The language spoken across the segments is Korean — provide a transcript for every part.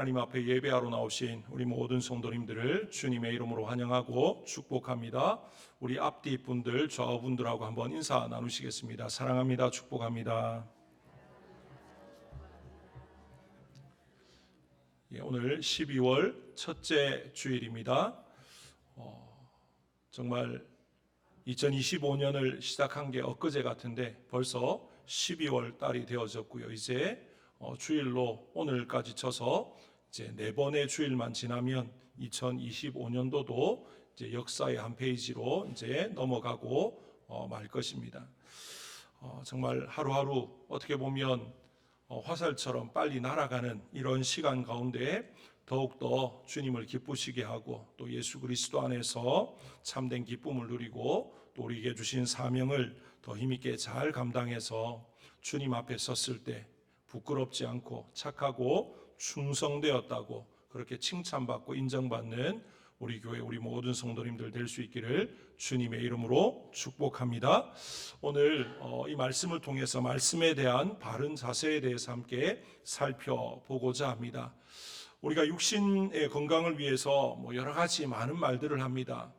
하나님 앞에 예배하러 나오신 우리 모든 성도님들을 주님의 이름으로 환영하고 축복합니다. 우리 앞뒤 분들, 좌우분들하고 한번 인사 나누시겠습니다. 사랑합니다. 축복합니다. 오늘 12월 첫째 주일입니다. 정말 2025년을 시작한 게 엊그제 같은데 벌써 12월 달이 되어졌고요. 이제 주일로 오늘까지 쳐서 이제 4번의 주일만 지나면 2025년도도 이제 역사의 한 페이지로 이제 넘어가고 말 것입니다. 정말 하루하루 어떻게 보면 화살처럼 빨리 날아가는 이런 시간 가운데 더욱더 주님을 기쁘시게 하고 또 예수 그리스도 안에서 참된 기쁨을 누리고 또 우리에게 주신 사명을 더 힘있게 잘 감당해서 주님 앞에 섰을 때 부끄럽지 않고 착하고 충성되었다고 그렇게 칭찬받고 인정받는 우리 교회 우리 모든 성도님들 될 수 있기를 주님의 이름으로 축복합니다. 오늘 이 말씀을 통해서 말씀에 대한 바른 자세에 대해서 함께 살펴보고자 합니다. 우리가 육신의 건강을 위해서 여러 가지 많은 말들을 합니다.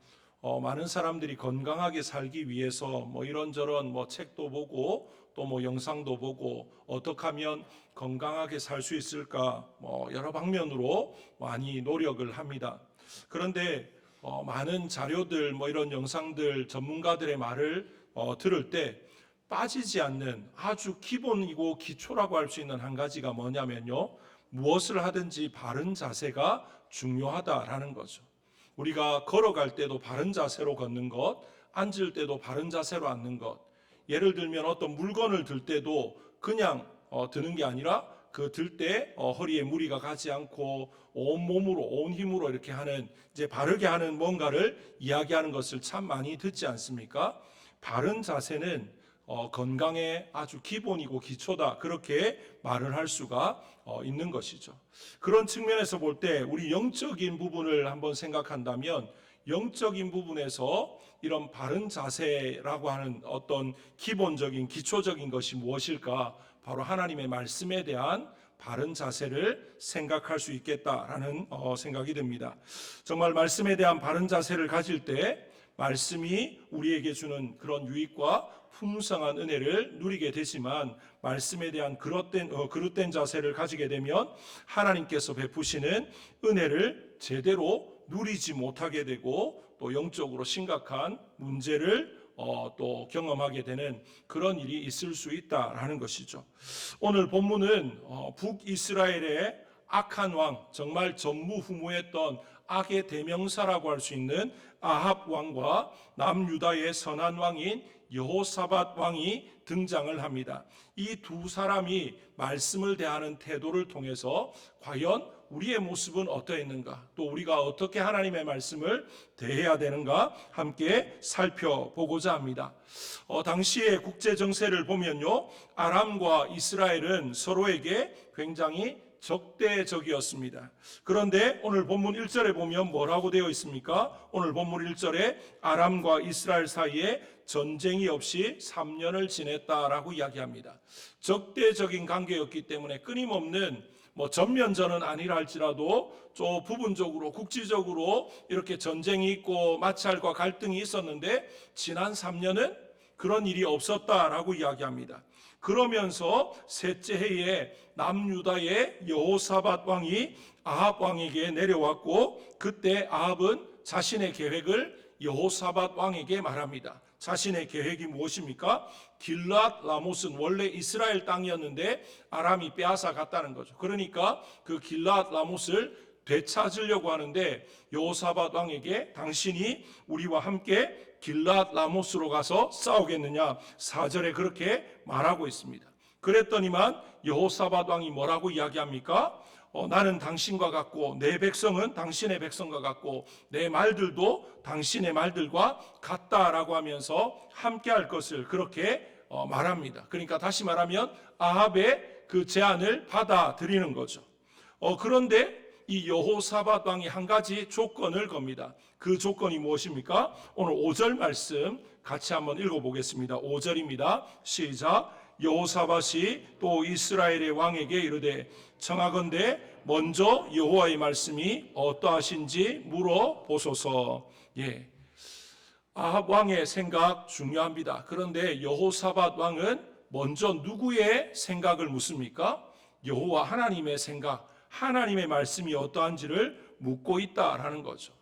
많은 사람들이 건강하게 살기 위해서 이런저런 책도 보고 또 영상도 보고 어떻게 하면 건강하게 살 수 있을까 여러 방면으로 많이 노력을 합니다. 그런데 많은 자료들 이런 영상들 전문가들의 말을 들을 때 빠지지 않는 아주 기본이고 기초라고 할 수 있는 한 가지가 뭐냐면요, 무엇을 하든지 바른 자세가 중요하다라는 거죠. 우리가 걸어갈 때도 바른 자세로 걷는 것, 앉을 때도 바른 자세로 앉는 것, 예를 들면 어떤 물건을 들 때도 그냥 드는 게 아니라 그 들 때 허리에 무리가 가지 않고 온 몸으로 온 힘으로 이렇게 하는 이제 바르게 하는 뭔가를 이야기하는 것을 참 많이 듣지 않습니까? 바른 자세는 건강의 아주 기본이고 기초다 그렇게 말을 할 수가 있는 것이죠. 그런 측면에서 볼 때 우리 영적인 부분을 한번 생각한다면 영적인 부분에서 이런 바른 자세라고 하는 어떤 기본적인 기초적인 것이 무엇일까? 바로 하나님의 말씀에 대한 바른 자세를 생각할 수 있겠다라는 생각이 듭니다. 정말 말씀에 대한 바른 자세를 가질 때 말씀이 우리에게 주는 그런 유익과 풍성한 은혜를 누리게 되지만 말씀에 대한 그릇된 자세를 가지게 되면 하나님께서 베푸시는 은혜를 제대로 누리지 못하게 되고 또 영적으로 심각한 문제를 또 경험하게 되는 그런 일이 있을 수 있다라는 것이죠. 오늘 본문은 북이스라엘의 악한 왕, 정말 전무후무했던 악의 대명사라고 할 수 있는 아합 왕과 남유다의 선한 왕인 여호사밧 왕이 등장을 합니다. 이 두 사람이 말씀을 대하는 태도를 통해서 과연 우리의 모습은 어떠했는가, 또 우리가 어떻게 하나님의 말씀을 대해야 되는가 함께 살펴보고자 합니다. 당시의 국제 정세를 보면요, 아람과 이스라엘은 서로에게 굉장히 적대적이었습니다. 그런데 오늘 본문 1절에 보면 뭐라고 되어 있습니까? 오늘 본문 1절에 아람과 이스라엘 사이에 전쟁이 없이 3년을 지냈다라고 이야기합니다. 적대적인 관계였기 때문에 끊임없는 전면전은 아니라 할지라도 좀 부분적으로 국지적으로 이렇게 전쟁이 있고 마찰과 갈등이 있었는데 지난 3년은 그런 일이 없었다라고 이야기합니다. 그러면서 셋째 해에 남유다의 여호사밧 왕이 아합 왕에게 내려왔고 그때 아합은 자신의 계획을 여호사밧 왕에게 말합니다. 자신의 계획이 무엇입니까? 길랏 라못은 원래 이스라엘 땅이었는데 아람이 빼앗아 갔다는 거죠. 그러니까 그 길랏 라못을 되찾으려고 하는데 여호사밧 왕에게 당신이 우리와 함께 길랏 라못으로 가서 싸우겠느냐 4절에 그렇게 말하고 있습니다. 그랬더니만 여호사밧 왕이 뭐라고 이야기합니까? 나는 당신과 같고 내 백성은 당신의 백성과 같고 내 말들도 당신의 말들과 같다라고 하면서 함께할 것을 그렇게 말합니다. 그러니까 다시 말하면 아합의 그 제안을 받아들이는 거죠. 그런데 이 여호사밧 왕이 한 가지 조건을 겁니다. 그 조건이 무엇입니까? 오늘 5절 말씀 같이 한번 읽어보겠습니다. 5절입니다. 시작. 여호사밧이 또 이스라엘의 왕에게 이르되 청하건대 먼저 여호와의 말씀이 어떠하신지 물어보소서. 예, 아합 왕의 생각 중요합니다. 그런데 여호사밧 왕은 먼저 누구의 생각을 묻습니까? 여호와 하나님의 생각, 하나님의 말씀이 어떠한지를 묻고 있다라는 거죠.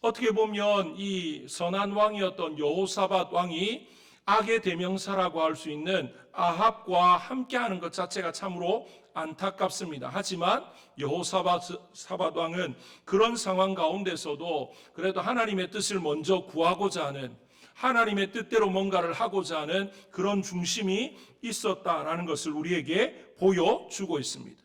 어떻게 보면 이 선한 왕이었던 여호사밧 왕이 악의 대명사라고 할 수 있는 아합과 함께하는 것 자체가 참으로 안타깝습니다. 하지만 여호사밧 왕은 그런 상황 가운데서도 그래도 하나님의 뜻을 먼저 구하고자 하는, 하나님의 뜻대로 뭔가를 하고자 하는 그런 중심이 있었다라는 것을 우리에게 보여주고 있습니다.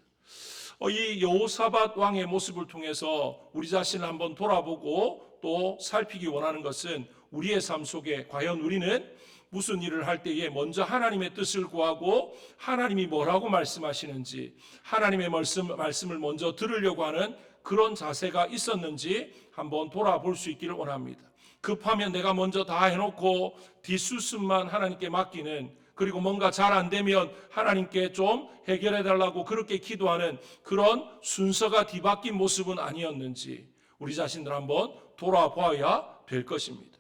이 여호사밧 왕의 모습을 통해서 우리 자신을 한번 돌아보고 또 살피기 원하는 것은 우리의 삶 속에 과연 우리는 무슨 일을 할 때에 먼저 하나님의 뜻을 구하고 하나님이 뭐라고 말씀하시는지 하나님의 말씀을 먼저 들으려고 하는 그런 자세가 있었는지 한번 돌아볼 수 있기를 원합니다. 급하면 내가 먼저 다 해놓고 뒷수습만 하나님께 맡기는, 그리고 뭔가 잘 안 되면 하나님께 좀 해결해 달라고 그렇게 기도하는 그런 순서가 뒤바뀐 모습은 아니었는지 우리 자신들 한번 돌아봐야 될 것입니다.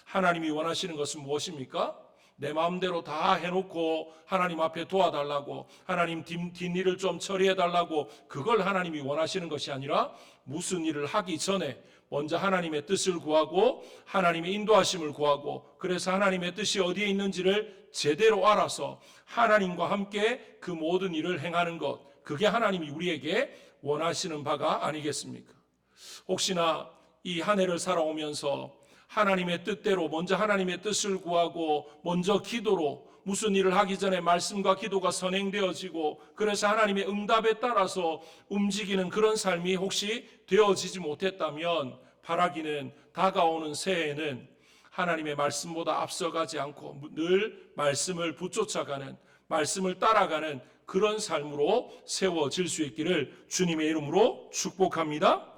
하나님이 원하시는 것은 무엇입니까? 내 마음대로 다 해놓고 하나님 앞에 도와달라고, 하나님 뒷일을 좀 처리해달라고, 그걸 하나님이 원하시는 것이 아니라 무슨 일을 하기 전에 먼저 하나님의 뜻을 구하고 하나님의 인도하심을 구하고, 그래서 하나님의 뜻이 어디에 있는지를 제대로 알아서 하나님과 함께 그 모든 일을 행하는 것, 그게 하나님이 우리에게 원하시는 바가 아니겠습니까? 혹시나 이 한 해를 살아오면서 하나님의 뜻대로 먼저 하나님의 뜻을 구하고 먼저 기도로 무슨 일을 하기 전에 말씀과 기도가 선행되어지고 그래서 하나님의 응답에 따라서 움직이는 그런 삶이 혹시 되어지지 못했다면 바라기는 다가오는 새해에는 하나님의 말씀보다 앞서가지 않고 늘 말씀을 붙쫓아가는, 말씀을 따라가는 그런 삶으로 세워질 수 있기를 주님의 이름으로 축복합니다.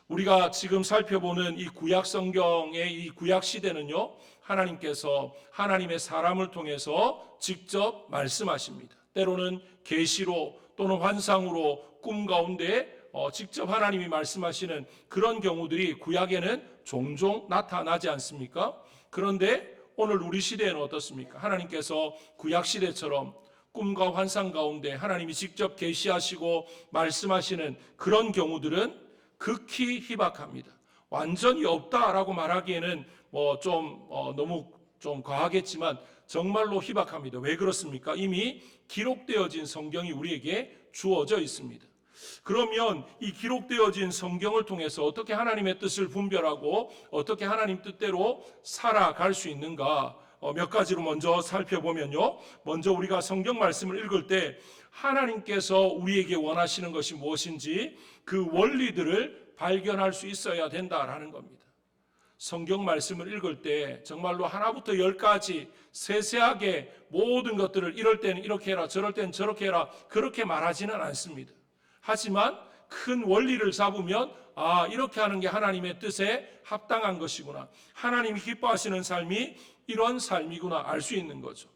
우리가 지금 살펴보는 이 구약 성경의 이 구약 시대는요, 하나님께서 하나님의 사람을 통해서 직접 말씀하십니다. 때로는 계시로 또는 환상으로 꿈 가운데 직접 하나님이 말씀하시는 그런 경우들이 구약에는 종종 나타나지 않습니까? 그런데 오늘 우리 시대에는 어떻습니까? 하나님께서 구약 시대처럼 꿈과 환상 가운데 하나님이 직접 계시하시고 말씀하시는 그런 경우들은 극히 희박합니다. 완전히 없다라고 말하기에는 너무 좀 과하겠지만 정말로 희박합니다. 왜 그렇습니까? 이미 기록되어진 성경이 우리에게 주어져 있습니다. 그러면 이 기록되어진 성경을 통해서 어떻게 하나님의 뜻을 분별하고 어떻게 하나님 뜻대로 살아갈 수 있는가? 몇 가지로 먼저 살펴보면요. 먼저 우리가 성경 말씀을 읽을 때 하나님께서 우리에게 원하시는 것이 무엇인지 그 원리들을 발견할 수 있어야 된다라는 겁니다. 성경 말씀을 읽을 때 정말로 하나부터 열까지 세세하게 모든 것들을 이럴 때는 이렇게 해라, 저럴 때는 저렇게 해라, 그렇게 말하지는 않습니다. 하지만 큰 원리를 잡으면 이렇게 하는 게 하나님의 뜻에 합당한 것이구나, 하나님이 기뻐하시는 삶이 이런 삶이구나 알 수 있는 거죠.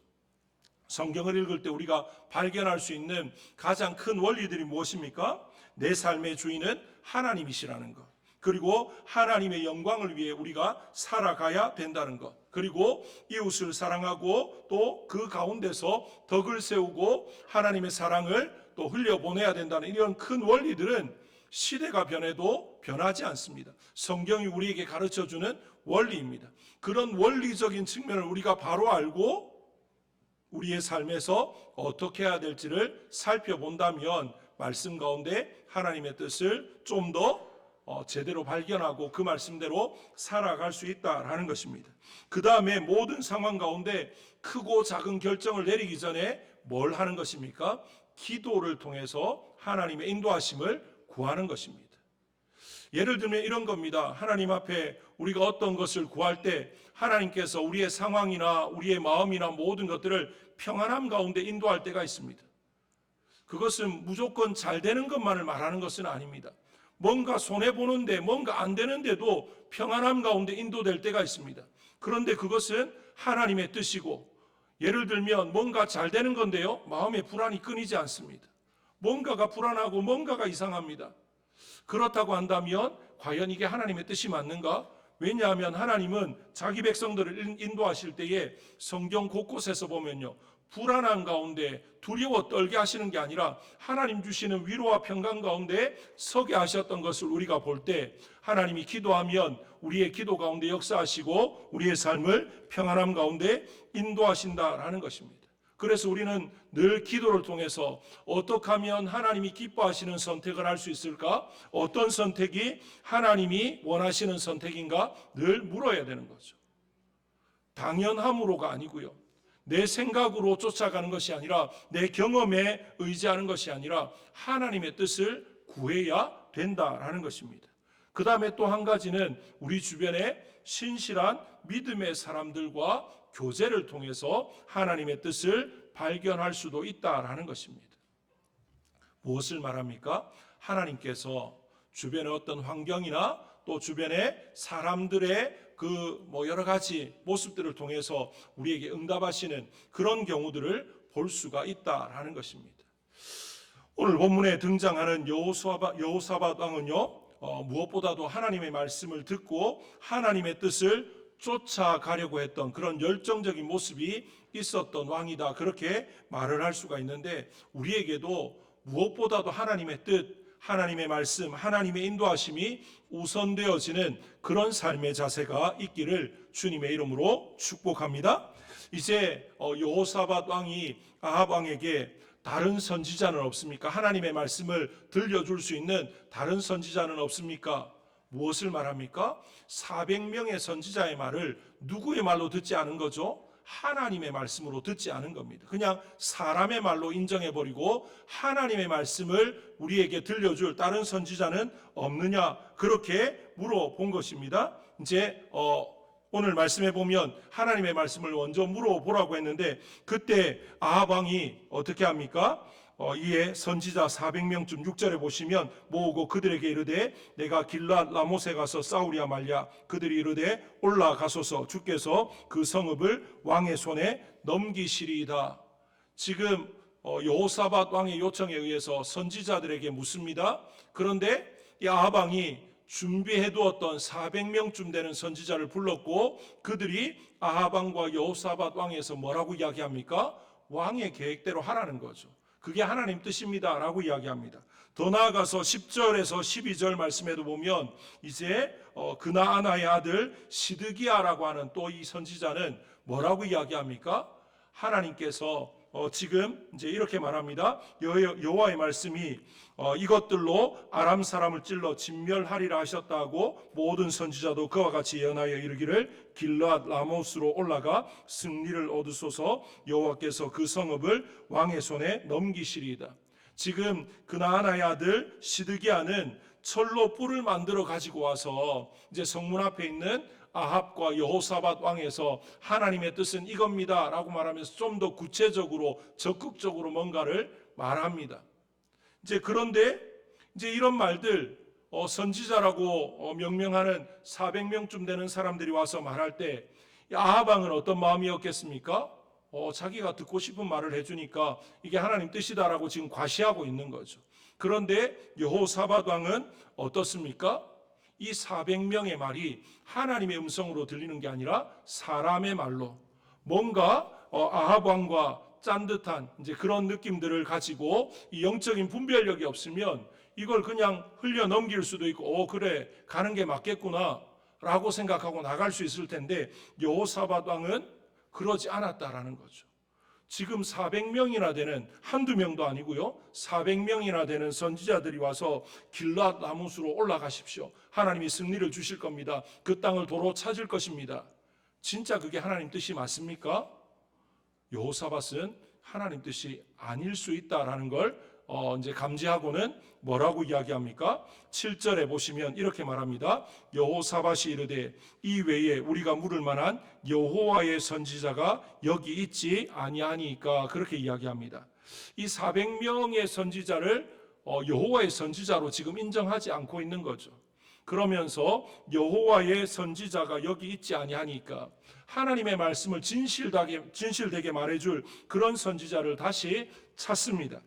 성경을 읽을 때 우리가 발견할 수 있는 가장 큰 원리들이 무엇입니까? 내 삶의 주인은 하나님이시라는 것, 그리고 하나님의 영광을 위해 우리가 살아가야 된다는 것, 그리고 이웃을 사랑하고 또 그 가운데서 덕을 세우고 하나님의 사랑을 또 흘려보내야 된다는 이런 큰 원리들은 시대가 변해도 변하지 않습니다. 성경이 우리에게 가르쳐주는 원리입니다. 그런 원리적인 측면을 우리가 바로 알고 우리의 삶에서 어떻게 해야 될지를 살펴본다면 말씀 가운데 하나님의 뜻을 좀 더 제대로 발견하고 그 말씀대로 살아갈 수 있다라는 것입니다. 그 다음에 모든 상황 가운데 크고 작은 결정을 내리기 전에 뭘 하는 것입니까? 기도를 통해서 하나님의 인도하심을 구하는 것입니다. 예를 들면 이런 겁니다. 하나님 앞에 우리가 어떤 것을 구할 때 하나님께서 우리의 상황이나 우리의 마음이나 모든 것들을 평안함 가운데 인도할 때가 있습니다. 그것은 무조건 잘 되는 것만을 말하는 것은 아닙니다. 뭔가 손해보는데 뭔가 안 되는데도 평안함 가운데 인도될 때가 있습니다. 그런데 그것은 하나님의 뜻이고 예를 들면 뭔가 잘 되는 건데요, 마음의 불안이 끊이지 않습니다. 뭔가가 불안하고 뭔가가 이상합니다. 그렇다고 한다면 과연 이게 하나님의 뜻이 맞는가? 왜냐하면 하나님은 자기 백성들을 인도하실 때에 성경 곳곳에서 보면요, 불안한 가운데 두려워 떨게 하시는 게 아니라 하나님 주시는 위로와 평강 가운데 서게 하셨던 것을 우리가 볼 때, 하나님이 기도하면 우리의 기도 가운데 역사하시고 우리의 삶을 평안함 가운데 인도하신다라는 것입니다. 그래서 우리는 늘 기도를 통해서 어떻게 하면 하나님이 기뻐하시는 선택을 할 수 있을까? 어떤 선택이 하나님이 원하시는 선택인가? 늘 물어야 되는 거죠. 당연함으로가 아니고요, 내 생각으로 쫓아가는 것이 아니라, 내 경험에 의지하는 것이 아니라 하나님의 뜻을 구해야 된다라는 것입니다. 그 다음에 또 한 가지는 우리 주변에 신실한 믿음의 사람들과 교제를 통해서 하나님의 뜻을 발견할 수도 있다라는 것입니다. 무엇을 말합니까? 하나님께서 주변의 어떤 환경이나 또 주변의 사람들의 여러 가지 모습들을 통해서 우리에게 응답하시는 그런 경우들을 볼 수가 있다라는 것입니다. 오늘 본문에 등장하는 여호사밧 왕은요, 무엇보다도 하나님의 말씀을 듣고 하나님의 뜻을 쫓아가려고 했던 그런 열정적인 모습이 있었던 왕이다, 그렇게 말을 할 수가 있는데, 우리에게도 무엇보다도 하나님의 뜻, 하나님의 말씀, 하나님의 인도하심이 우선되어지는 그런 삶의 자세가 있기를 주님의 이름으로 축복합니다. 이제 여호사밧 왕이 아합 왕에게 다른 선지자는 없습니까? 하나님의 말씀을 들려줄 수 있는 다른 선지자는 없습니까? 무엇을 말합니까? 400명의 선지자의 말을 누구의 말로 듣지 않은 거죠? 하나님의 말씀으로 듣지 않은 겁니다. 그냥 사람의 말로 인정해버리고 하나님의 말씀을 우리에게 들려줄 다른 선지자는 없느냐, 그렇게 물어본 것입니다. 이제 오늘 말씀해 보면 하나님의 말씀을 먼저 물어보라고 했는데, 그때 아합 왕이 어떻게 합니까? 이에 선지자 400명쯤 6절에 보시면 모으고 그들에게 이르되 내가 길랏 라못에 가서 싸우랴 말랴. 그들이 이르되 올라가소서, 주께서 그 성읍을 왕의 손에 넘기시리이다. 지금 여호사밧 왕의 요청에 의해서 선지자들에게 묻습니다. 그런데 이 아합 왕이 준비해 두었던 400명쯤 되는 선지자를 불렀고, 그들이 아합 왕과 여호사밧 왕에서 뭐라고 이야기합니까? 왕의 계획대로 하라는 거죠. 그게 하나님 뜻입니다 라고 이야기합니다. 더 나아가서 10절에서 12절 말씀에도 보면 이제 그나아나의 아들 시드기야라고 하는 또 이 선지자는 뭐라고 이야기합니까? 하나님께서 지금 이제 이렇게 말합니다. 여호와의 말씀이 이것들로 아람 사람을 찔러 진멸하리라 하셨다고 모든 선지자도 그와 같이 예언하여 이르기를 길랏 라못으로 올라가 승리를 얻으소서, 여호와께서 그 성읍을 왕의 손에 넘기시리이다. 지금 그나아나의 아들 시드기야는 철로 뿔을 만들어 가지고 와서 이제 성문 앞에 있는 아합과 여호사밧 왕에서 하나님의 뜻은 이겁니다 라고 말하면서 좀 더 구체적으로 적극적으로 뭔가를 말합니다. 이제 그런데 이제 이런 말들, 선지자라고 명명하는 400명쯤 되는 사람들이 와서 말할 때 아합 왕은 어떤 마음이었겠습니까? 자기가 듣고 싶은 말을 해주니까 이게 하나님 뜻이다라고 지금 과시하고 있는 거죠. 그런데 여호사밧 왕은 어떻습니까? 이 400명의 말이 하나님의 음성으로 들리는 게 아니라 사람의 말로, 뭔가 아합 왕과 짠 듯한 이제 그런 느낌들을 가지고, 이 영적인 분별력이 없으면 이걸 그냥 흘려 넘길 수도 있고, 그래 가는 게 맞겠구나 라고 생각하고 나갈 수 있을 텐데, 여호사밧 왕은 그러지 않았다라는 거죠. 지금 400명이나 되는, 한두 명도 아니고요, 400명이나 되는 선지자들이 와서 길랏 라못으로 올라가십시오. 하나님이 승리를 주실 겁니다. 그 땅을 도로 찾을 것입니다. 진짜 그게 하나님 뜻이 맞습니까? 여호사밧은 하나님 뜻이 아닐 수 있다라는 걸 이제 감지하고는 뭐라고 이야기합니까? 7절에 보시면 이렇게 말합니다. 여호사밧이 이르되 이 외에 우리가 물을 만한 여호와의 선지자가 여기 있지 아니하니까, 그렇게 이야기합니다. 이 400명의 선지자를 여호와의 선지자로 지금 인정하지 않고 있는 거죠. 그러면서 여호와의 선지자가 여기 있지 아니하니까 하나님의 말씀을 진실되게 말해줄 그런 선지자를 다시 찾습니다.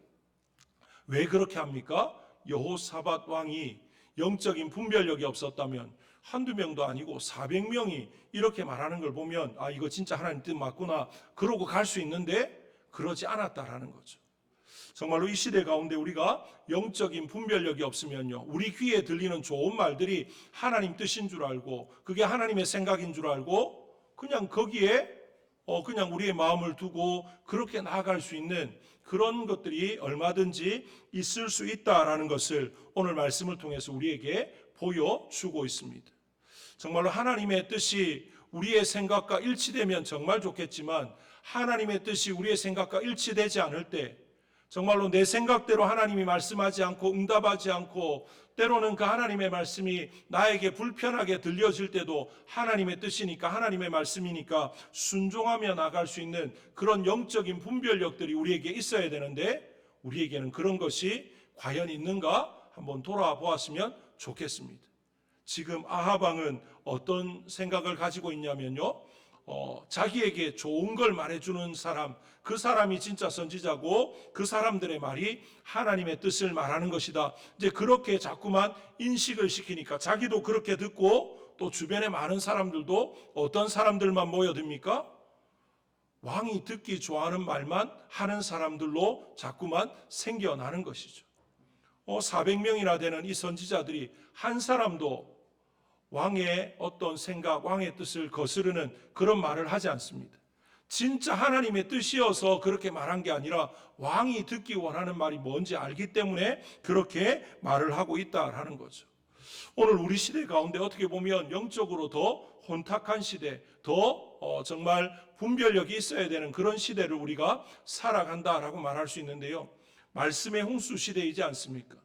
왜 그렇게 합니까? 여호사밧 왕이 영적인 분별력이 없었다면 한두 명도 아니고 400명이 이렇게 말하는 걸 보면 아, 이거 진짜 하나님 뜻 맞구나 그러고 갈 수 있는데 그러지 않았다라는 거죠. 정말로 이 시대 가운데 우리가 영적인 분별력이 없으면요, 우리 귀에 들리는 좋은 말들이 하나님 뜻인 줄 알고 그게 하나님의 생각인 줄 알고 그냥 거기에 그냥 우리의 마음을 두고 그렇게 나아갈 수 있는 그런 것들이 얼마든지 있을 수 있다라는 것을 오늘 말씀을 통해서 우리에게 보여주고 있습니다. 정말로 하나님의 뜻이 우리의 생각과 일치되면 정말 좋겠지만 하나님의 뜻이 우리의 생각과 일치되지 않을 때 정말로 내 생각대로 하나님이 말씀하지 않고 응답하지 않고 때로는 그 하나님의 말씀이 나에게 불편하게 들려질 때도 하나님의 뜻이니까 하나님의 말씀이니까 순종하며 나갈 수 있는 그런 영적인 분별력들이 우리에게 있어야 되는데 우리에게는 그런 것이 과연 있는가 한번 돌아보았으면 좋겠습니다. 지금 아합 왕은 어떤 생각을 가지고 있냐면요, 자기에게 좋은 걸 말해주는 사람, 그 사람이 진짜 선지자고 그 사람들의 말이 하나님의 뜻을 말하는 것이다. 이제 그렇게 자꾸만 인식을 시키니까 자기도 그렇게 듣고 또 주변에 많은 사람들도 어떤 사람들만 모여듭니까? 왕이 듣기 좋아하는 말만 하는 사람들로 자꾸만 생겨나는 것이죠. 400명이나 되는 이 선지자들이 한 사람도 왕의 어떤 생각, 왕의 뜻을 거스르는 그런 말을 하지 않습니다. 진짜 하나님의 뜻이어서 그렇게 말한 게 아니라 왕이 듣기 원하는 말이 뭔지 알기 때문에 그렇게 말을 하고 있다라는 거죠. 오늘 우리 시대 가운데 어떻게 보면 영적으로 더 혼탁한 시대, 더 정말 분별력이 있어야 되는 그런 시대를 우리가 살아간다라고 말할 수 있는데요. 말씀의 홍수 시대이지 않습니까?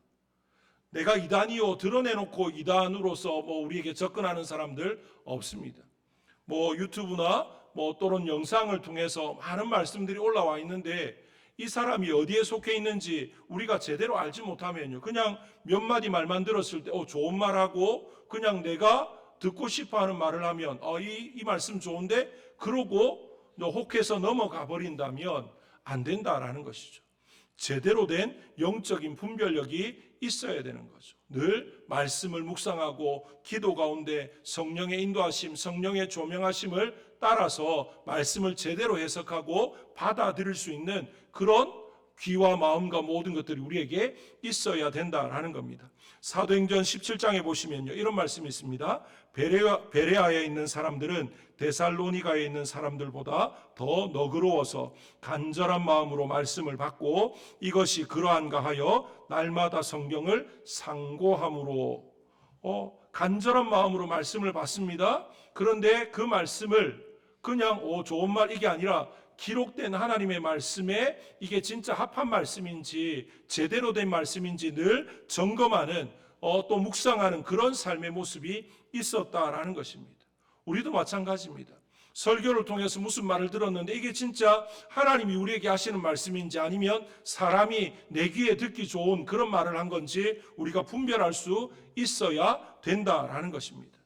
내가 이단이요 드러내놓고 이단으로서 우리에게 접근하는 사람들 없습니다. 유튜브나 또는 영상을 통해서 많은 말씀들이 올라와 있는데 이 사람이 어디에 속해 있는지 우리가 제대로 알지 못하면요, 그냥 몇 마디 말만 들었을 때 좋은 말하고 그냥 내가 듣고 싶어하는 말을 하면 이 말씀 좋은데 그러고 혹해서 넘어가 버린다면 안 된다라는 것이죠. 제대로 된 영적인 분별력이 있어야 되는 거죠. 늘 말씀을 묵상하고 기도 가운데 성령의 인도하심, 성령의 조명하심을 따라서 말씀을 제대로 해석하고 받아들일 수 있는 그런 귀와 마음과 모든 것들이 우리에게 있어야 된다라는 겁니다. 사도행전 17장에 보시면요, 이런 말씀이 있습니다. 베레아에 있는 사람들은 데살로니가에 있는 사람들보다 더 너그러워서 간절한 마음으로 말씀을 받고 이것이 그러한가 하여 날마다 성경을 상고함으로 간절한 마음으로 말씀을 받습니다. 그런데 그 말씀을 그냥 좋은 말 이게 아니라 기록된 하나님의 말씀에 이게 진짜 합한 말씀인지 제대로 된 말씀인지 늘 점검하는 또 묵상하는 그런 삶의 모습이 있었다라는 것입니다. 우리도 마찬가지입니다. 설교를 통해서 무슨 말을 들었는데 이게 진짜 하나님이 우리에게 하시는 말씀인지 아니면 사람이 내 귀에 듣기 좋은 그런 말을 한 건지 우리가 분별할 수 있어야 된다라는 것입니다.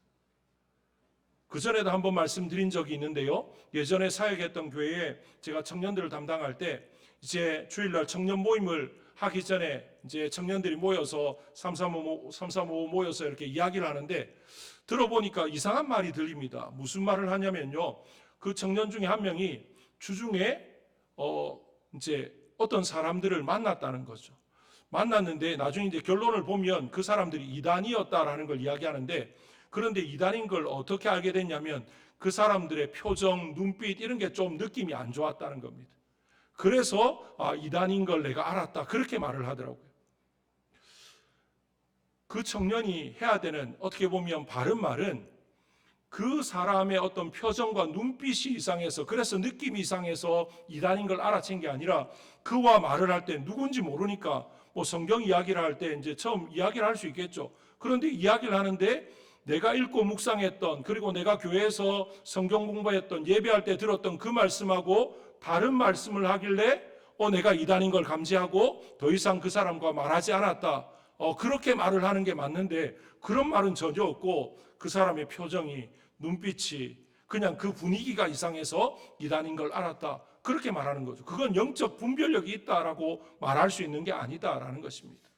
그 전에도 한번 말씀드린 적이 있는데요. 예전에 사역했던 교회에 제가 청년들을 담당할 때 이제 주일날 청년 모임을 하기 전에 이제 청년들이 모여서 335 모여서 이렇게 이야기를 하는데 들어보니까 이상한 말이 들립니다. 무슨 말을 하냐면요. 그 청년 중에 한 명이 주중에 이제 어떤 사람들을 만났다는 거죠. 만났는데 나중에 이제 결론을 보면 그 사람들이 이단이었다라는 걸 이야기하는데 그런데 이단인 걸 어떻게 알게 됐냐면 그 사람들의 표정, 눈빛 이런 게 좀 느낌이 안 좋았다는 겁니다. 그래서 이단인 걸 내가 알았다 그렇게 말을 하더라고요. 그 청년이 해야 되는 어떻게 보면 바른 말은 그 사람의 어떤 표정과 눈빛이 이상해서 그래서 느낌이 이상해서 이단인 걸 알아챈 게 아니라 그와 말을 할 때 누군지 모르니까 성경 이야기를 할 때 이제 처음 이야기를 할 수 있겠죠. 그런데 이야기를 하는데 내가 읽고 묵상했던 그리고 내가 교회에서 성경 공부했던 예배할 때 들었던 그 말씀하고 다른 말씀을 하길래 내가 이단인 걸 감지하고 더 이상 그 사람과 말하지 않았다. 그렇게 말을 하는 게 맞는데 그런 말은 전혀 없고 그 사람의 표정이, 눈빛이 그냥 그 분위기가 이상해서 이단인 걸 알았다, 그렇게 말하는 거죠. 그건 영적 분별력이 있다라고 말할 수 있는 게 아니다라는 것입니다.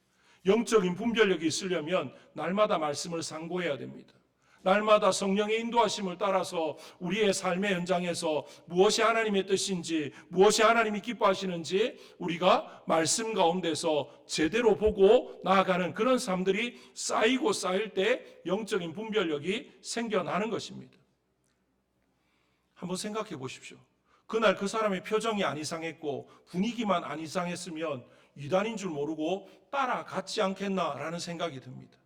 영적인 분별력이 있으려면 날마다 말씀을 상고해야 됩니다. 날마다 성령의 인도하심을 따라서 우리의 삶의 현장에서 무엇이 하나님의 뜻인지, 무엇이 하나님이 기뻐하시는지 우리가 말씀 가운데서 제대로 보고 나아가는 그런 삶들이 쌓이고 쌓일 때 영적인 분별력이 생겨나는 것입니다. 한번 생각해 보십시오. 그날 그 사람의 표정이 안 이상했고 분위기만 안 이상했으면 이단인 줄 모르고 따라갔지 않겠나라는 생각이 듭니다.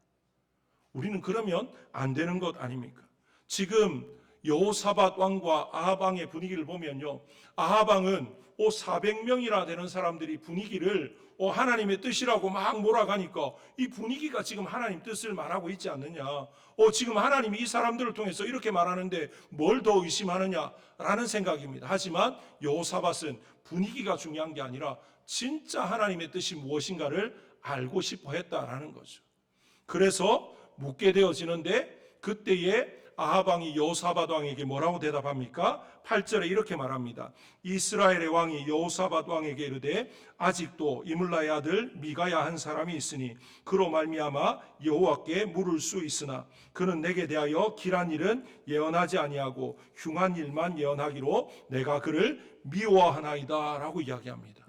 우리는 그러면 안 되는 것 아닙니까? 지금 여호사밧 왕과 아합 왕의 분위기를 보면요, 아합 왕은 400명이나 되는 사람들이 분위기를 하나님의 뜻이라고 막 몰아가니까 이 분위기가 지금 하나님 뜻을 말하고 있지 않느냐, 지금 하나님이 이 사람들을 통해서 이렇게 말하는데 뭘 더 의심하느냐라는 생각입니다. 하지만 여호사밧은 분위기가 중요한 게 아니라 진짜 하나님의 뜻이 무엇인가를 알고 싶어 했다라는 거죠. 그래서 묻게 되어지는데 그때에 아합 왕이 여호사밧 왕에게 뭐라고 대답합니까? 8절에 이렇게 말합니다. 이스라엘의 왕이 여호사밧 왕에게 이르되 아직도 이물라의 아들 미가야 한 사람이 있으니 그로 말미암아 여호와께 물을 수 있으나 그는 내게 대하여 길한 일은 예언하지 아니하고 흉한 일만 예언하기로 내가 그를 미워하나이다 라고 이야기합니다.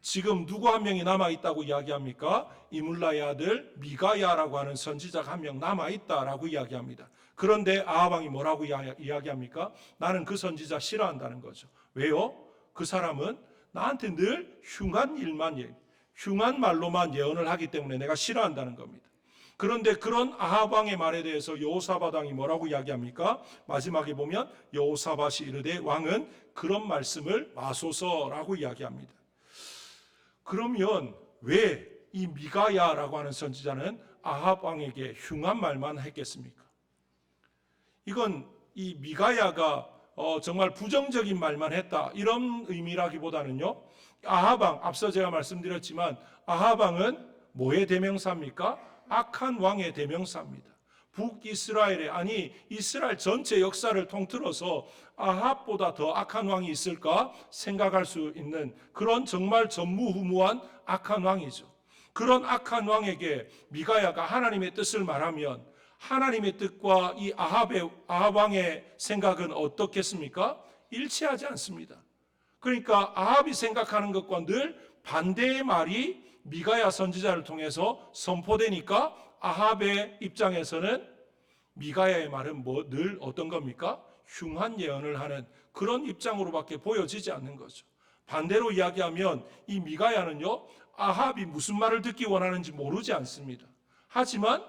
지금 누구 한 명이 남아있다고 이야기합니까? 이물라의 아들 미가야라고 하는 선지자가 한 명 남아있다라고 이야기합니다. 그런데 아합 왕이 뭐라고 이야기합니까? 나는 그 선지자 싫어한다는 거죠. 왜요? 그 사람은 나한테 늘 흉한 말로만 예언을 하기 때문에 내가 싫어한다는 겁니다. 그런데 그런 아합 왕의 말에 대해서 여호사밧 왕이 뭐라고 이야기합니까? 마지막에 보면 여호사밧이 이르되 왕은 그런 말씀을 마소서라고 이야기합니다. 그러면 왜 이 미가야라고 하는 선지자는 아합 왕에게 흉한 말만 했겠습니까? 이건 이 미가야가 정말 부정적인 말만 했다 이런 의미라기보다는요, 아합 왕, 앞서 제가 말씀드렸지만 아합 왕은 뭐의 대명사입니까? 악한 왕의 대명사입니다. 북이스라엘에, 아니 이스라엘 전체 역사를 통틀어서 아합보다 더 악한 왕이 있을까 생각할 수 있는 그런 정말 전무후무한 악한 왕이죠. 그런 악한 왕에게 미가야가 하나님의 뜻을 말하면 하나님의 뜻과 이 아합 왕의 생각은 어떻겠습니까? 일치하지 않습니다. 그러니까 아합이 생각하는 것과 늘 반대의 말이 미가야 선지자를 통해서 선포되니까 아합의 입장에서는 미가야의 말은 늘 어떤 겁니까? 흉한 예언을 하는 그런 입장으로밖에 보여지지 않는 거죠. 반대로 이야기하면 이 미가야는요, 아합이 무슨 말을 듣기 원하는지 모르지 않습니다. 하지만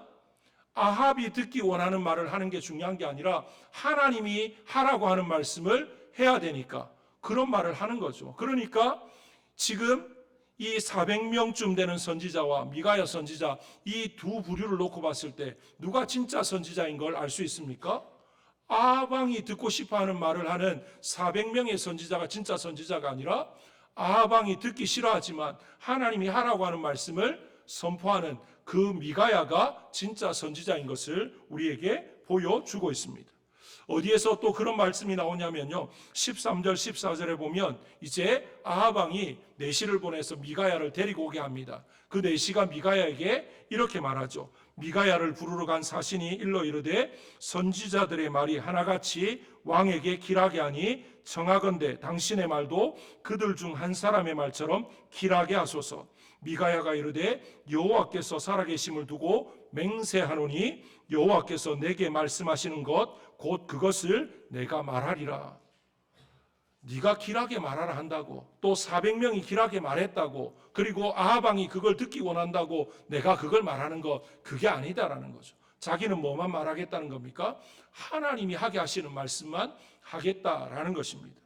아합이 듣기 원하는 말을 하는 게 중요한 게 아니라 하나님이 하라고 하는 말씀을 해야 되니까 그런 말을 하는 거죠. 그러니까 지금 이 400명쯤 되는 선지자와 미가야 선지자, 이 두 부류를 놓고 봤을 때 누가 진짜 선지자인 걸 알 수 있습니까? 아합 왕이 듣고 싶어하는 말을 하는 400명의 선지자가 진짜 선지자가 아니라 아합 왕이 듣기 싫어하지만 하나님이 하라고 하는 말씀을 선포하는 그 미가야가 진짜 선지자인 것을 우리에게 보여주고 있습니다. 어디에서 또 그런 말씀이 나오냐면요, 13절 14절에 보면 이제 아합 왕이 내시를 보내서 미가야를 데리고 오게 합니다. 그 내시가 미가야에게 이렇게 말하죠. 미가야를 부르러 간 사신이 일러 이르되 선지자들의 말이 하나같이 왕에게 길하게 하니 청하건대 당신의 말도 그들 중 한 사람의 말처럼 길하게 하소서. 미가야가 이르되 여호와께서 살아계심을 두고 맹세하노니 여호와께서 내게 말씀하시는 것 곧 그것을 내가 말하리라. 네가 길하게 말하라 한다고, 또 400명이 길하게 말했다고, 그리고 아합 왕이 그걸 듣기 원한다고 내가 그걸 말하는 것, 그게 아니다라는 거죠. 자기는 뭐만 말하겠다는 겁니까? 하나님이 하게 하시는 말씀만 하겠다라는 것입니다.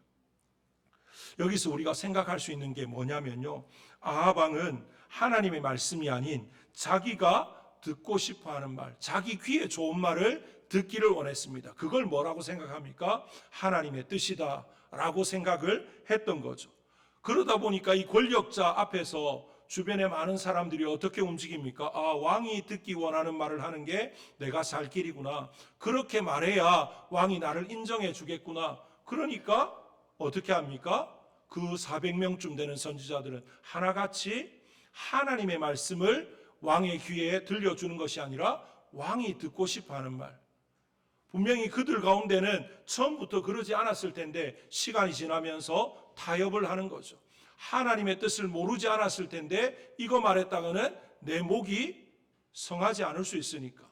여기서 우리가 생각할 수 있는 게 뭐냐면요, 아합 왕은 하나님의 말씀이 아닌 자기가 듣고 싶어하는 말, 자기 귀에 좋은 말을 듣기를 원했습니다. 그걸 뭐라고 생각합니까? 하나님의 뜻이다 라고 생각을 했던 거죠. 그러다 보니까 이 권력자 앞에서 주변에 많은 사람들이 어떻게 움직입니까? 아, 왕이 듣기 원하는 말을 하는 게 내가 살 길이구나. 그렇게 말해야 왕이 나를 인정해 주겠구나. 그러니까 어떻게 합니까? 그 400명쯤 되는 선지자들은 하나같이 하나님의 말씀을 왕의 귀에 들려주는 것이 아니라 왕이 듣고 싶어하는 말. 분명히 그들 가운데는 처음부터 그러지 않았을 텐데 시간이 지나면서 타협을 하는 거죠. 하나님의 뜻을 모르지 않았을 텐데 이거 말했다가는 내 목이 성하지 않을 수 있으니까,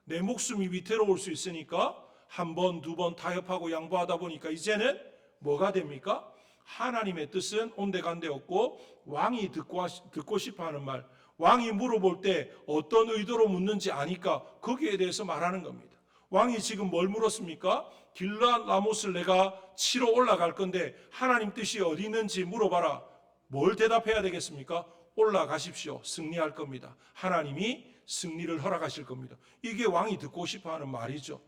내 목숨이 위태로울 수 있으니까 한 번, 두 번 타협하고 양보하다 보니까 이제는 뭐가 됩니까? 하나님의 뜻은 온데간데 없고 왕이 듣고 싶어하는 말, 왕이 물어볼 때 어떤 의도로 묻는지 아니까 거기에 대해서 말하는 겁니다. 왕이 지금 뭘 물었습니까? 길르앗 라못을 내가 치러 올라갈 건데 하나님 뜻이 어디 있는지 물어봐라. 뭘 대답해야 되겠습니까? 올라가십시오. 승리할 겁니다. 하나님이 승리를 허락하실 겁니다. 이게 왕이 듣고 싶어하는 말이죠.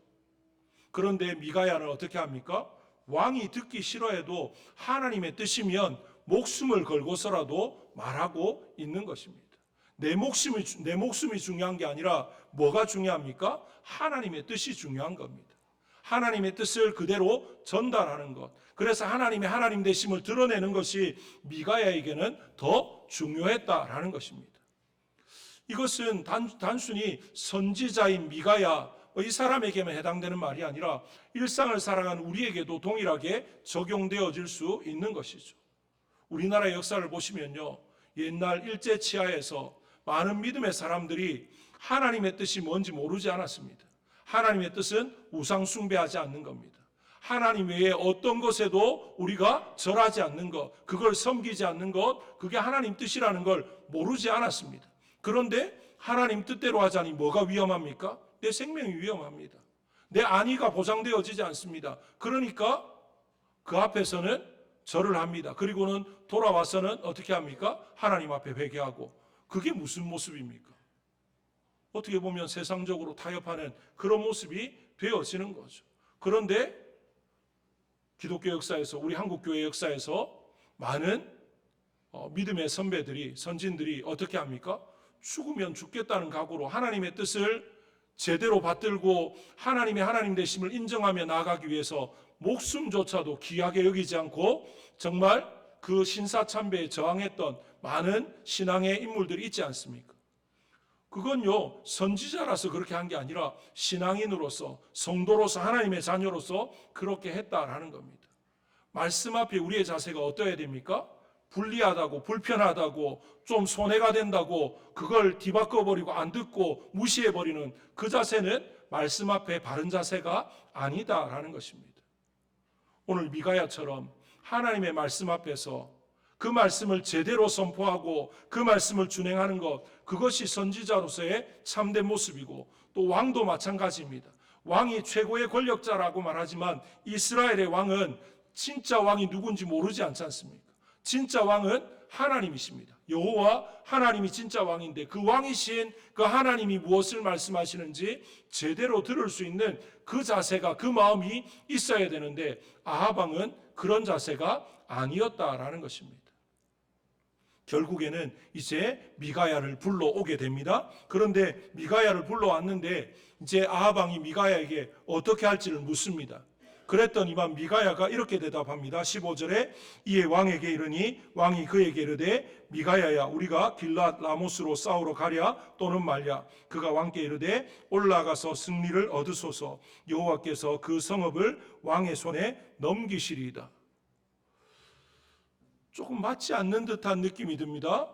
그런데 미가야는 어떻게 합니까? 왕이 듣기 싫어해도 하나님의 뜻이면 목숨을 걸고서라도 말하고 있는 것입니다. 내 목숨이 중요한 게 아니라 뭐가 중요합니까? 하나님의 뜻이 중요한 겁니다. 하나님의 뜻을 그대로 전달하는 것. 그래서 하나님의 하나님 되심을 드러내는 것이 미가야에게는 더 중요했다라는 것입니다. 이것은 단순히 선지자인 미가야 이 사람에게만 해당되는 말이 아니라 일상을 살아가는 우리에게도 동일하게 적용되어질 수 있는 것이죠. 우리나라 역사를 보시면요, 옛날 일제 치하에서 많은 믿음의 사람들이 하나님의 뜻이 뭔지 모르지 않았습니다. 하나님의 뜻은 우상 숭배하지 않는 겁니다. 하나님 외에 어떤 것에도 우리가 절하지 않는 것, 그걸 섬기지 않는 것, 그게 하나님 뜻이라는 걸 모르지 않았습니다. 그런데 하나님 뜻대로 하자니 뭐가 위험합니까? 내 생명이 위험합니다. 내 안위가 보장되어지지 않습니다. 그러니까 그 앞에서는 절을 합니다. 그리고는 돌아와서는 어떻게 합니까? 하나님 앞에 회개하고. 그게 무슨 모습입니까? 어떻게 보면 세상적으로 타협하는 그런 모습이 되어지는 거죠. 그런데 기독교 역사에서, 우리 한국교회 역사에서 많은 믿음의 선배들이, 선진들이 어떻게 합니까? 죽으면 죽겠다는 각오로 하나님의 뜻을 제대로 받들고 하나님의 하나님 되심을 인정하며 나아가기 위해서 목숨조차도 귀하게 여기지 않고 정말 그 신사참배에 저항했던 많은 신앙의 인물들이 있지 않습니까? 그건요, 선지자라서 그렇게 한 게 아니라 신앙인으로서, 성도로서, 하나님의 자녀로서 그렇게 했다라는 겁니다. 말씀 앞에 우리의 자세가 어떠해야 됩니까? 불리하다고, 불편하다고, 좀 손해가 된다고 그걸 뒤바꿔버리고 안 듣고 무시해버리는 그 자세는 말씀 앞에 바른 자세가 아니다라는 것입니다. 오늘 미가야처럼 하나님의 말씀 앞에서 그 말씀을 제대로 선포하고 그 말씀을 준행하는 것, 그것이 선지자로서의 참된 모습이고, 또 왕도 마찬가지입니다. 왕이 최고의 권력자라고 말하지만 이스라엘의 왕은 진짜 왕이 누군지 모르지 않지 않습니까? 진짜 왕은 하나님이십니다. 여호와 하나님이 진짜 왕인데 그 왕이신 그 하나님이 무엇을 말씀하시는지 제대로 들을 수 있는 그 자세가, 그 마음이 있어야 되는데 아합 왕은 그런 자세가 아니었다라는 것입니다. 결국에는 이제 미가야를 불러오게 됩니다. 그런데 미가야를 불러왔는데 이제 아합 왕이 미가야에게 어떻게 할지를 묻습니다. 그랬더니만 미가야가 이렇게 대답합니다. 15절에 이에 왕에게 이르니 왕이 그에게 이르되 미가야야 우리가 길르앗 라못으로 싸우러 가랴 또는 말랴. 그가 왕께 이르되 올라가서 승리를 얻으소서. 여호와께서 그 성읍을 왕의 손에 넘기시리이다. 조금 맞지 않는 듯한 느낌이 듭니다.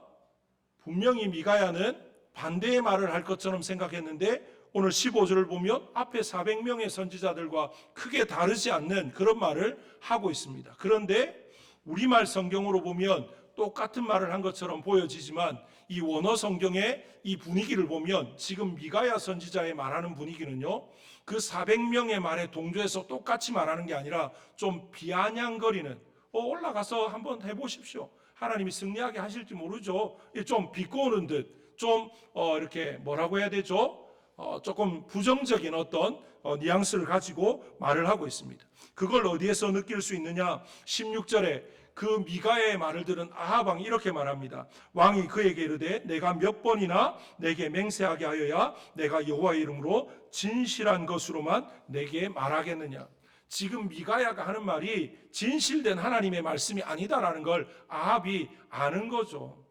분명히 미가야는 반대의 말을 할 것처럼 생각했는데 오늘 15절을 보면 앞에 400명의 선지자들과 크게 다르지 않는 그런 말을 하고 있습니다. 그런데 우리말 성경으로 보면 똑같은 말을 한 것처럼 보여지지만 이 원어 성경의 이 분위기를 보면 지금 미가야 선지자의 말하는 분위기는요, 그 400명의 말에 동조해서 똑같이 말하는 게 아니라 좀 비아냥거리는, 올라가서 한번 해보십시오. 하나님이 승리하게 하실지 모르죠. 좀 비꼬는 듯, 좀 이렇게 뭐라고 해야 되죠? 조금 부정적인 어떤 뉘앙스를 가지고 말을 하고 있습니다. 그걸 어디에서 느낄 수 있느냐? 16절에 그 미가야의 말을 들은 아합 왕이 이렇게 말합니다. 왕이 그에게 이르되 내가 몇 번이나 내게 맹세하게 하여야 내가 여호와의 이름으로 진실한 것으로만 내게 말하겠느냐. 지금 미가야가 하는 말이 진실된 하나님의 말씀이 아니다라는 걸 아합이 아는 거죠.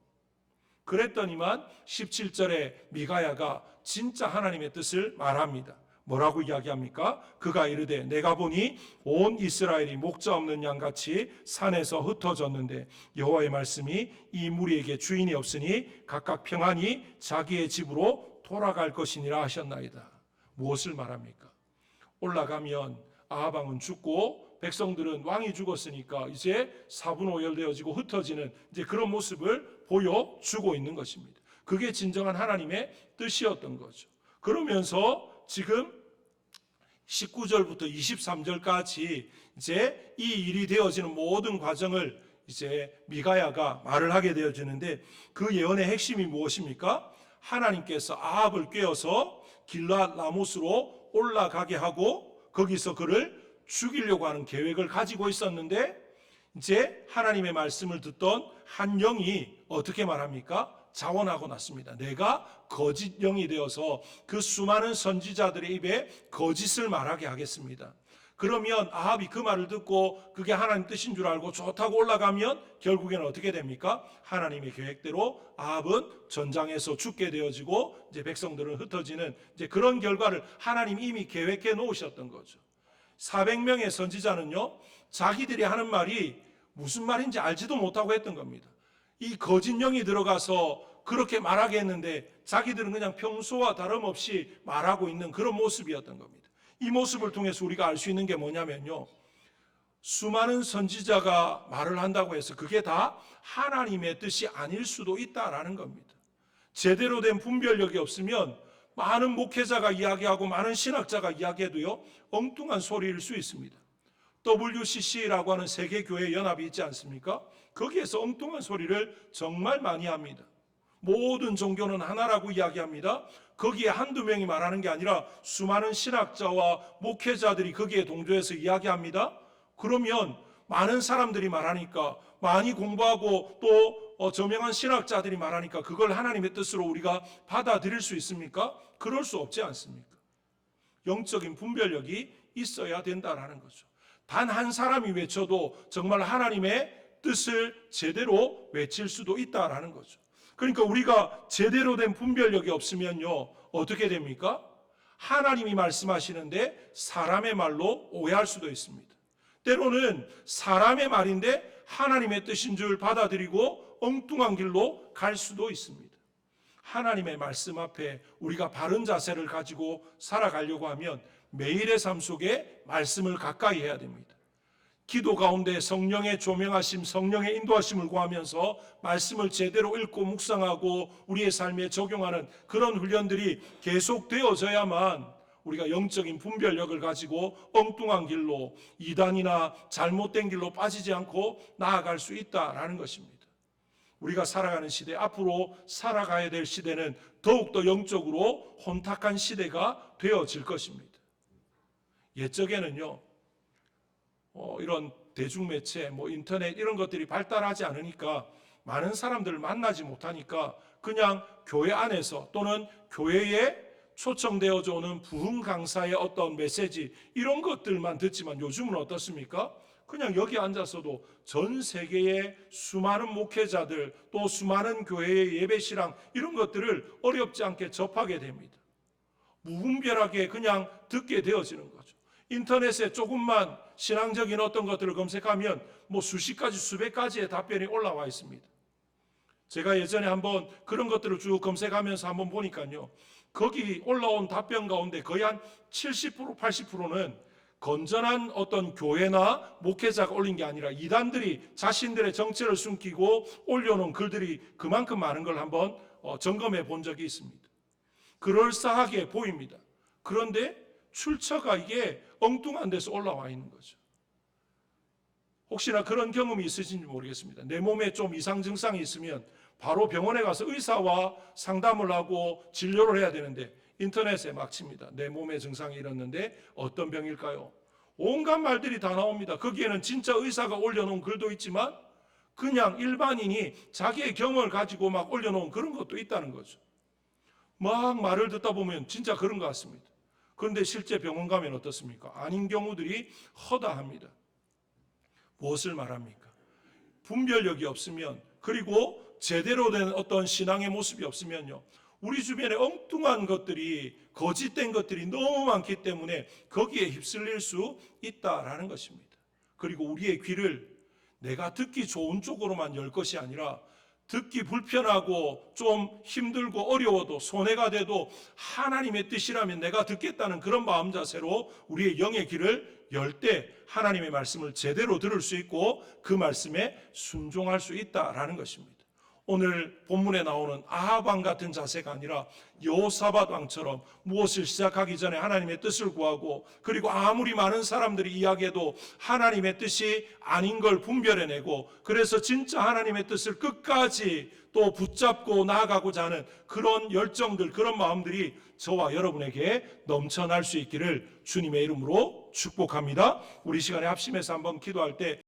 그랬더니만 17절에 미가야가 진짜 하나님의 뜻을 말합니다. 뭐라고 이야기합니까? 그가 이르되 내가 보니 온 이스라엘이 목자 없는 양같이 산에서 흩어졌는데 여호와의 말씀이 이 무리에게 주인이 없으니 각각 평안히 자기의 집으로 돌아갈 것이니라 하셨나이다. 무엇을 말합니까? 올라가면 아합 왕은 죽고 백성들은 왕이 죽었으니까 이제 사분오열되어지고 흩어지는 이제 그런 모습을 보여주고 있는 것입니다. 그게 진정한 하나님의 뜻이었던 거죠. 그러면서 지금 19절부터 23절까지 이제 이 일이 되어지는 모든 과정을 이제 미가야가 말을 하게 되어지는데 그 예언의 핵심이 무엇입니까? 하나님께서 아합을 꿰어서 길르앗 라못으로 올라가게 하고 거기서 그를 죽이려고 하는 계획을 가지고 있었는데 이제 하나님의 말씀을 듣던 한 영이 어떻게 말합니까? 자원하고 났습니다. 내가 거짓 영이 되어서 그 수많은 선지자들의 입에 거짓을 말하게 하겠습니다. 그러면 아합이 그 말을 듣고 그게 하나님 뜻인 줄 알고 좋다고 올라가면 결국에는 어떻게 됩니까? 하나님의 계획대로 아합은 전장에서 죽게 되어지고 이제 백성들은 흩어지는 이제 그런 결과를 하나님이 이미 계획해 놓으셨던 거죠. 400명의 선지자는요, 자기들이 하는 말이 무슨 말인지 알지도 못하고 했던 겁니다. 이 거짓 영이 들어가서 그렇게 말하게 했는데 자기들은 그냥 평소와 다름없이 말하고 있는 그런 모습이었던 겁니다. 이 모습을 통해서 우리가 알 수 있는 게 뭐냐면요, 수많은 선지자가 말을 한다고 해서 그게 다 하나님의 뜻이 아닐 수도 있다라는 겁니다. 제대로 된 분별력이 없으면 많은 목회자가 이야기하고 많은 신학자가 이야기해도요, 엉뚱한 소리일 수 있습니다. WCC라고 하는 세계교회 연합이 있지 않습니까? 거기에서 엉뚱한 소리를 정말 많이 합니다. 모든 종교는 하나라고 이야기합니다. 거기에 한두 명이 말하는 게 아니라 수많은 신학자와 목회자들이 거기에 동조해서 이야기합니다. 그러면 많은 사람들이 말하니까, 많이 공부하고 또 저명한 신학자들이 말하니까 그걸 하나님의 뜻으로 우리가 받아들일 수 있습니까? 그럴 수 없지 않습니까? 영적인 분별력이 있어야 된다라는 거죠. 단 한 사람이 외쳐도 정말 하나님의 뜻을 제대로 외칠 수도 있다라는 거죠. 그러니까 우리가 제대로 된 분별력이 없으면요, 어떻게 됩니까? 하나님이 말씀하시는데 사람의 말로 오해할 수도 있습니다. 때로는 사람의 말인데 하나님의 뜻인 줄 받아들이고 엉뚱한 길로 갈 수도 있습니다. 하나님의 말씀 앞에 우리가 바른 자세를 가지고 살아가려고 하면 매일의 삶 속에 말씀을 가까이 해야 됩니다. 기도 가운데 성령의 조명하심, 성령의 인도하심을 구하면서 말씀을 제대로 읽고 묵상하고 우리의 삶에 적용하는 그런 훈련들이 계속 되어져야만 우리가 영적인 분별력을 가지고 엉뚱한 길로, 이단이나 잘못된 길로 빠지지 않고 나아갈 수 있다라는 것입니다. 우리가 살아가는 시대, 앞으로 살아가야 될 시대는 더욱더 영적으로 혼탁한 시대가 되어질 것입니다. 옛적에는요, 이런 대중매체, 인터넷 이런 것들이 발달하지 않으니까 많은 사람들을 만나지 못하니까 그냥 교회 안에서 또는 교회에 초청되어져 오는 부흥 강사의 어떤 메시지 이런 것들만 듣지만 요즘은 어떻습니까? 그냥 여기 앉아서도 전 세계의 수많은 목회자들 또 수많은 교회의 예배시랑 이런 것들을 어렵지 않게 접하게 됩니다. 무분별하게 그냥 듣게 되어지는 거죠. 인터넷에 조금만 신앙적인 어떤 것들을 검색하면 수십 가지 수백 가지의 답변이 올라와 있습니다. 제가 예전에 한번 그런 것들을 쭉 검색하면서 한번 보니까요, 거기 올라온 답변 가운데 거의 한 70% 80%는 건전한 어떤 교회나 목회자가 올린 게 아니라 이단들이 자신들의 정체를 숨기고 올려놓은 글들이 그만큼 많은 걸 한번 점검해 본 적이 있습니다. 그럴싸하게 보입니다. 그런데 출처가 이게 엉뚱한 데서 올라와 있는 거죠. 혹시나 그런 경험이 있으신지 모르겠습니다. 내 몸에 좀 이상 증상이 있으면 바로 병원에 가서 의사와 상담을 하고 진료를 해야 되는데 인터넷에 막 칩니다. 내 몸에 증상이 이렇는데 어떤 병일까요? 온갖 말들이 다 나옵니다. 거기에는 진짜 의사가 올려놓은 글도 있지만 그냥 일반인이 자기의 경험을 가지고 막 올려놓은 그런 것도 있다는 거죠. 막 말을 듣다 보면 진짜 그런 것 같습니다. 그런데 실제 병원 가면 어떻습니까? 아닌 경우들이 허다합니다. 무엇을 말합니까? 분별력이 없으면, 그리고 제대로 된 어떤 신앙의 모습이 없으면요, 우리 주변에 엉뚱한 것들이, 거짓된 것들이 너무 많기 때문에 거기에 휩쓸릴 수 있다라는 것입니다. 그리고 우리의 귀를 내가 듣기 좋은 쪽으로만 열 것이 아니라, 듣기 불편하고 좀 힘들고 어려워도 손해가 돼도 하나님의 뜻이라면 내가 듣겠다는 그런 마음 자세로 우리의 영의 귀를 열 때 하나님의 말씀을 제대로 들을 수 있고 그 말씀에 순종할 수 있다라는 것입니다. 오늘 본문에 나오는 아합 왕 같은 자세가 아니라 여호사밧 왕처럼 무엇을 시작하기 전에 하나님의 뜻을 구하고, 그리고 아무리 많은 사람들이 이야기해도 하나님의 뜻이 아닌 걸 분별해내고, 그래서 진짜 하나님의 뜻을 끝까지 또 붙잡고 나아가고자 하는 그런 열정들, 그런 마음들이 저와 여러분에게 넘쳐날 수 있기를 주님의 이름으로 축복합니다. 우리 시간에 합심해서 한번 기도할 때